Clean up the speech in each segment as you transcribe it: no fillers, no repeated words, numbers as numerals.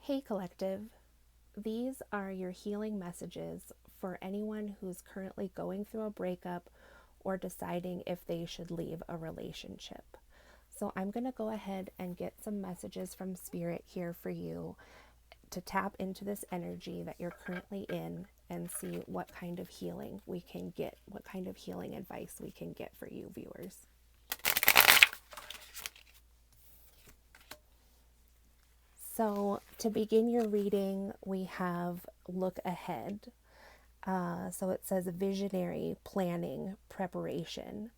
Hey, Collective. These are your healing messages for anyone who's currently going through a breakup or deciding if they should leave a relationship. So, I'm going to go ahead and get some messages from Spirit here for you to tap into this energy that you're currently in and see what kind of healing we can get, what kind of healing advice we can get for you, viewers. So, to begin your reading, we have look ahead. So it says visionary planning preparation.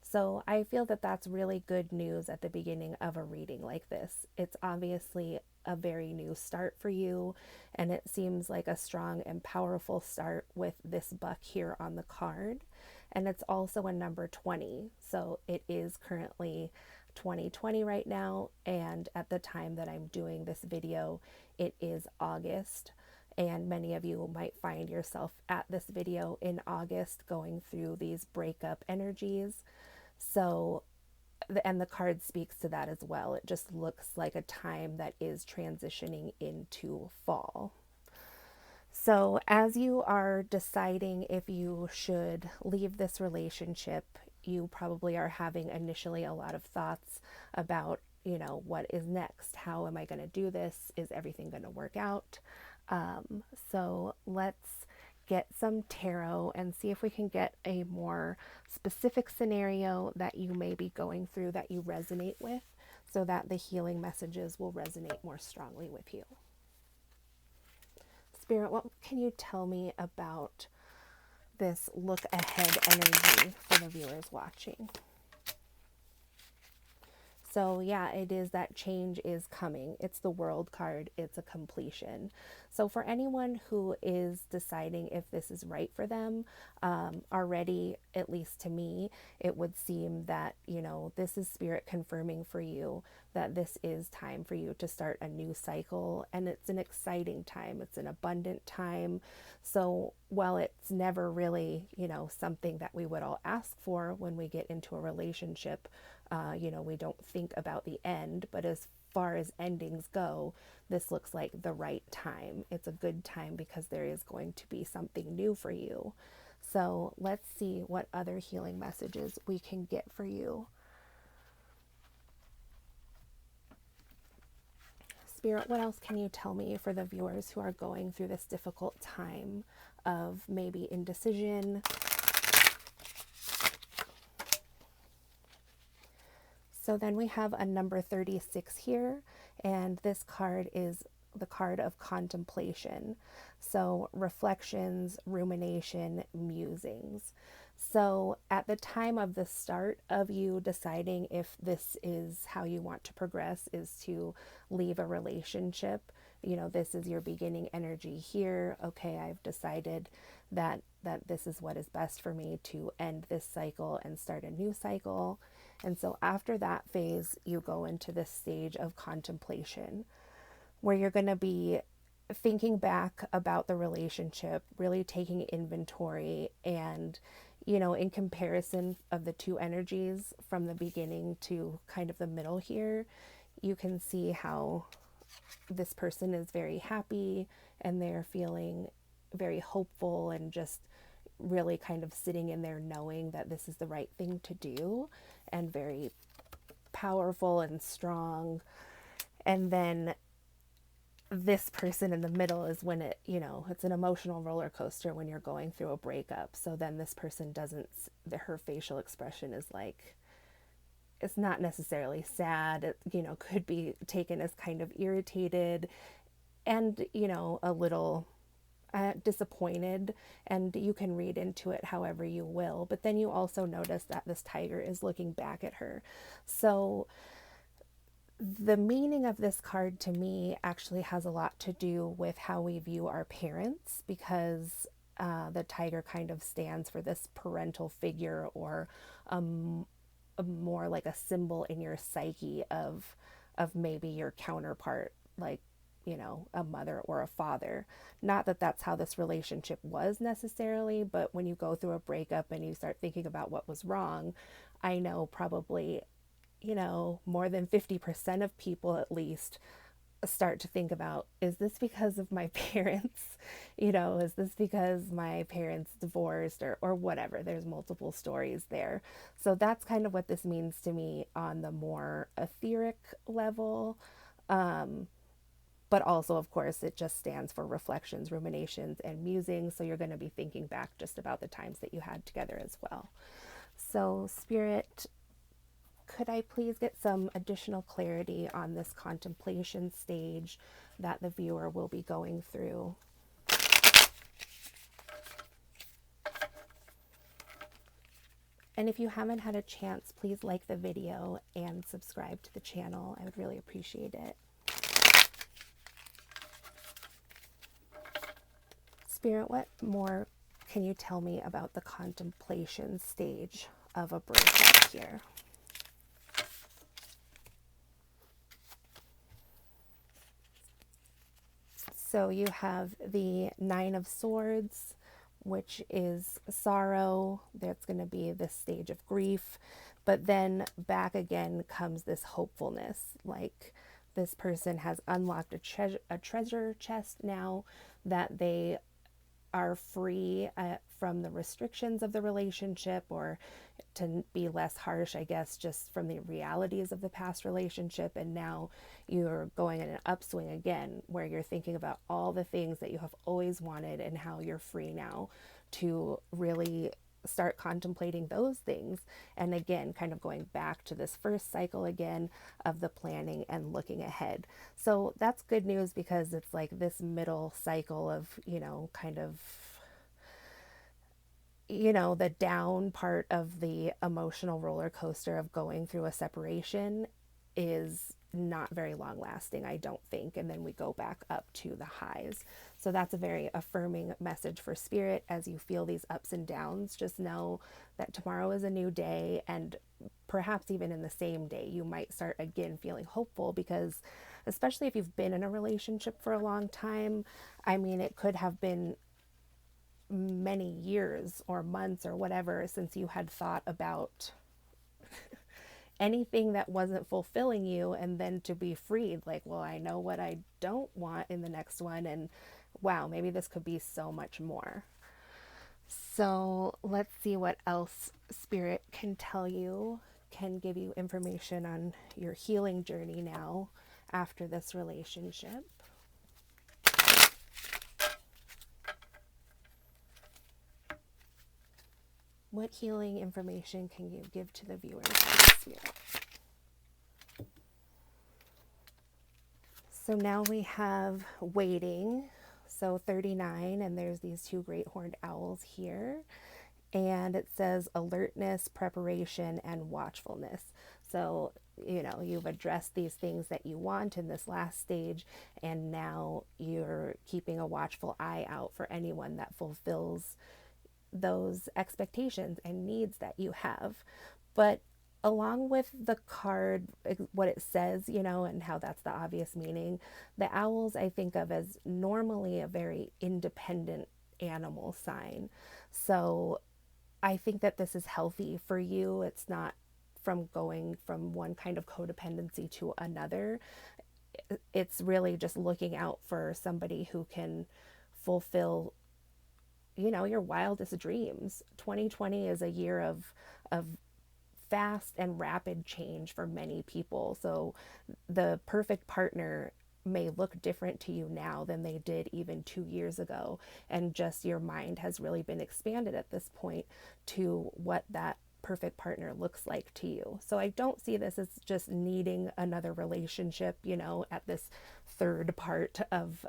So I feel that that's really good news at the beginning of a reading like this. It's obviously a very new start for you, and it seems like a strong and powerful start with this buck here on the card. And it's also a number 20. So it is currently 2020 right now, and at the time that I'm doing this video, it is August. And many of you might find yourself at this video in August going through these breakup energies. So, and the card speaks to that as well. It just looks like a time that is transitioning into fall. So, as you are deciding if you should leave this relationship, you probably are having initially a lot of thoughts about, what is next? How am I going to do this? Is everything going to work out? So let's get some tarot and see if we can get a more specific scenario that you may be going through that you resonate with, so that the healing messages will resonate more strongly with you. Spirit, what can you tell me about this look ahead energy for the viewers watching? So yeah, it is that change is coming. It's the World card. It's a completion. So for anyone who is deciding if this is right for them, already, at least to me, it would seem that, this is Spirit confirming for you that this is time for you to start a new cycle. And it's an exciting time. It's an abundant time. So while it's never really, something that we would all ask for when we get into a relationship, we don't think about the end, but as far as endings go, this looks like the right time. It's a good time because there is going to be something new for you. So let's see what other healing messages we can get for you. Spirit, what else can you tell me for the viewers who are going through this difficult time of maybe indecision? So then we have a number 36 here, and this card is the card of contemplation. So reflections, rumination, musings. So at the time of the start of you deciding if this is how you want to progress, is to leave a relationship, this is your beginning energy here. Okay, I've decided that this is what is best for me to end this cycle and start a new cycle. And so after that phase, you go into this stage of contemplation where you're going to be thinking back about the relationship, really taking inventory, and, in comparison of the two energies from the beginning to kind of the middle here, you can see how this person is very happy and they're feeling very hopeful and just really kind of sitting in there knowing that this is the right thing to do, and very powerful and strong. And then this person in the middle is when it's an emotional roller coaster when you're going through a breakup. So then this person doesn't, her facial expression is like, it's not necessarily sad. It, could be taken as kind of irritated and, a little disappointed, and you can read into it however you will. But then you also notice that this tiger is looking back at her. So the meaning of this card to me actually has a lot to do with how we view our parents, because the tiger kind of stands for this parental figure, or a more like a symbol in your psyche of maybe your counterpart, like, a mother or a father. Not that that's how this relationship was necessarily, but when you go through a breakup and you start thinking about what was wrong, I know probably, more than 50% of people at least start to think about, is this because of my parents? Is this because my parents divorced, or whatever? There's multiple stories there. So that's kind of what this means to me on the more etheric level. But also, of course, it just stands for reflections, ruminations, and musings. So you're going to be thinking back just about the times that you had together as well. So, Spirit, could I please get some additional clarity on this contemplation stage that the viewer will be going through? And if you haven't had a chance, please like the video and subscribe to the channel. I would really appreciate it. Spirit, what more can you tell me about the contemplation stage of a breakup here? So you have the Nine of Swords, which is sorrow. That's going to be this stage of grief. But then back again comes this hopefulness. Like this person has unlocked a treasure chest now, that they are free from the restrictions of the relationship, or to be less harsh, I guess, just from the realities of the past relationship. And now you're going in an upswing again, where you're thinking about all the things that you have always wanted and how you're free now to really start contemplating those things. And again, kind of going back to this first cycle again of the planning and looking ahead. So that's good news, because it's like this middle cycle of, kind of, the down part of the emotional roller coaster of going through a separation is not very long lasting, I don't think. And then we go back up to the highs. So that's a very affirming message for Spirit as you feel these ups and downs. Just know that tomorrow is a new day, and perhaps even in the same day, you might start again feeling hopeful, because especially if you've been in a relationship for a long time, I mean, it could have been many years or months or whatever since you had thought about anything that wasn't fulfilling you, and then to be freed, like, well, I know what I don't want in the next one, and wow, maybe this could be so much more. So let's see what else Spirit can tell you, can give you information on your healing journey now after this relationship. What healing information can you give to the viewers, Spirit? So now we have waiting, so 39, and there's these two great horned owls here. And it says alertness, preparation, and watchfulness. So, you've addressed these things that you want in this last stage, and now you're keeping a watchful eye out for anyone that fulfills those expectations and needs that you have. But along with the card, what it says, and how that's the obvious meaning, the owls I think of as normally a very independent animal sign. So I think that this is healthy for you. It's not from going from one kind of codependency to another. It's really just looking out for somebody who can fulfill, your wildest dreams. 2020 is a year of fast and rapid change for many people. So the perfect partner may look different to you now than they did even 2 years ago. And just your mind has really been expanded at this point to what that perfect partner looks like to you. So I don't see this as just needing another relationship, at this third part of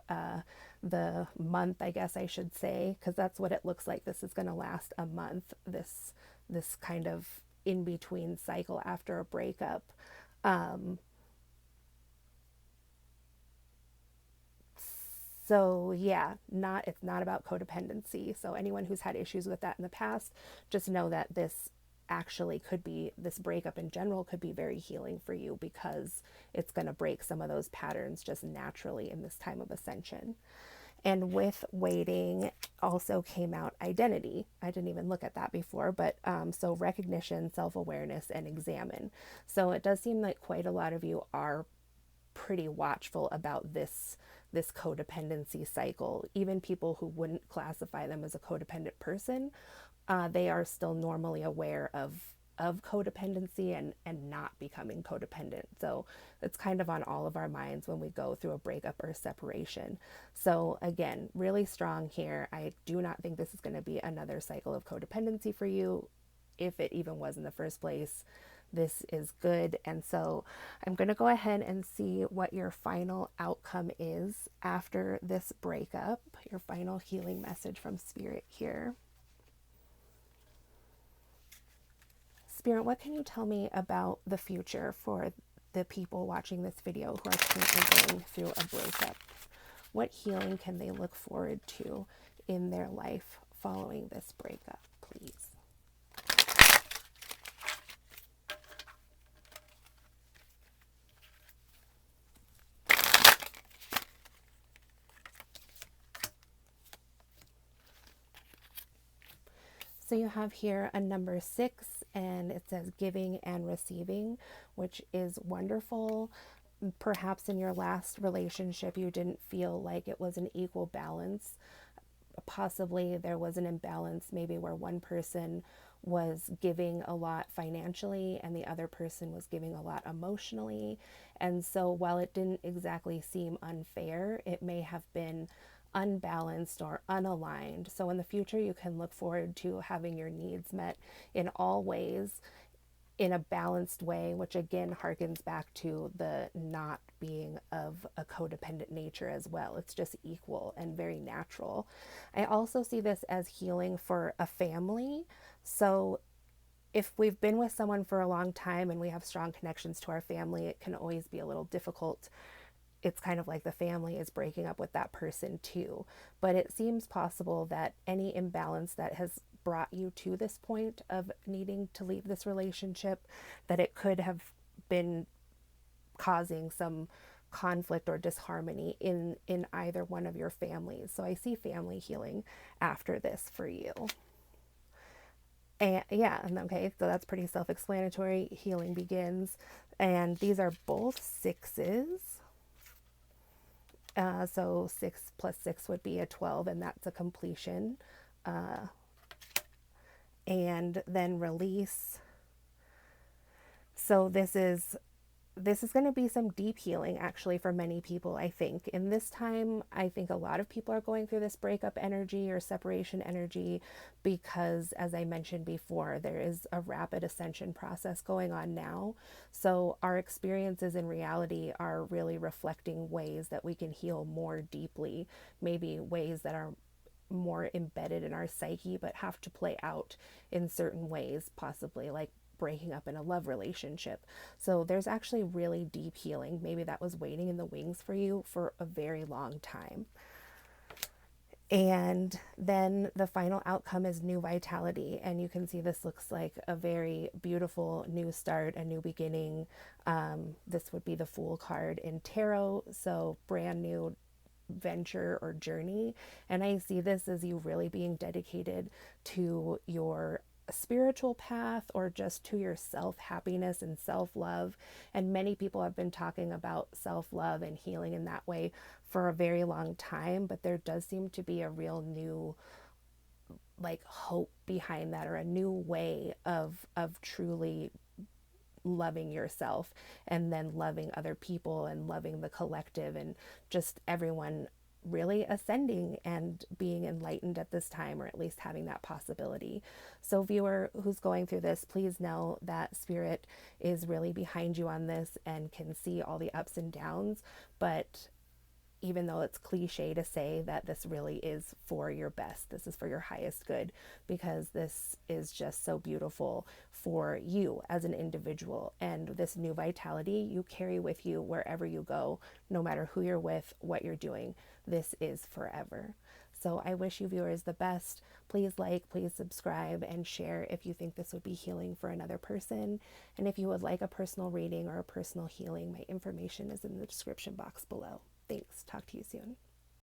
the month, I guess I should say, because that's what it looks like. This is going to last a month, this kind of in between cycle after a breakup. So yeah, it's not about codependency. So anyone who's had issues with that in the past, just know that this breakup in general could be very healing for you, because it's going to break some of those patterns just naturally in this time of ascension. And with waiting also came out identity. I didn't even look at that before, but so recognition, self-awareness, and examine. So it does seem like quite a lot of you are pretty watchful about this codependency cycle. Even people who wouldn't classify them as a codependent person, they are still normally aware of codependency and not becoming codependent. So it's kind of on all of our minds when we go through a breakup or a separation. So again, really strong here. I do not think this is going to be another cycle of codependency for you, if it even was in the first place. This is good. And so I'm going to go ahead and see what your final outcome is after this breakup, your final healing message from Spirit here. Spirit, what can you tell me about the future for the people watching this video who are currently going through a breakup? What healing can they look forward to in their life following this breakup, please? So you have here a number 6, and it says giving and receiving, which is wonderful. Perhaps in your last relationship, you didn't feel like it was an equal balance. Possibly there was an imbalance, maybe where one person was giving a lot financially and the other person was giving a lot emotionally. And so while it didn't exactly seem unfair, it may have been unbalanced or unaligned. So in the future, you can look forward to having your needs met in all ways in a balanced way, which again harkens back to the not being of a codependent nature as well. It's just equal and very natural. I also see this as healing for a family. So if we've been with someone for a long time and we have strong connections to our family, it can always be a little difficult. It's kind of like the family is breaking up with that person too. But it seems possible that any imbalance that has brought you to this point of needing to leave this relationship, that it could have been causing some conflict or disharmony in either one of your families. So I see family healing after this for you. And yeah, okay, so that's pretty self-explanatory. Healing begins. And these are both 6s. So 6 plus 6 would be a 12, and that's a completion. And then release. So this is going to be some deep healing actually for many people, I think. In this time, I think a lot of people are going through this breakup energy or separation energy because, as I mentioned before, there is a rapid ascension process going on now. So our experiences in reality are really reflecting ways that we can heal more deeply, maybe ways that are more embedded in our psyche but have to play out in certain ways, possibly like breaking up in a love relationship. So there's actually really deep healing. Maybe that was waiting in the wings for you for a very long time. And then the final outcome is new vitality. And you can see this looks like a very beautiful new start, a new beginning. This would be the Fool card in tarot. So brand new venture or journey. And I see this as you really being dedicated to your spiritual path or just to your self-happiness and self-love. And many people have been talking about self-love and healing in that way for a very long time, but there does seem to be a real new like hope behind that, or a new way of truly loving yourself and then loving other people and loving the collective and just everyone really ascending and being enlightened at this time, or at least having that possibility. So viewer who's going through this, please know that Spirit is really behind you on this and can see all the ups and downs. But even though it's cliche to say that this really is for your best, this is for your highest good, because this is just so beautiful for you as an individual. And this new vitality you carry with you wherever you go, no matter who you're with, what you're doing. This is forever. So I wish you viewers the best. Please like, please subscribe, and share if you think this would be healing for another person. And if you would like a personal reading or a personal healing, my information is in the description box below. Thanks. Talk to you soon.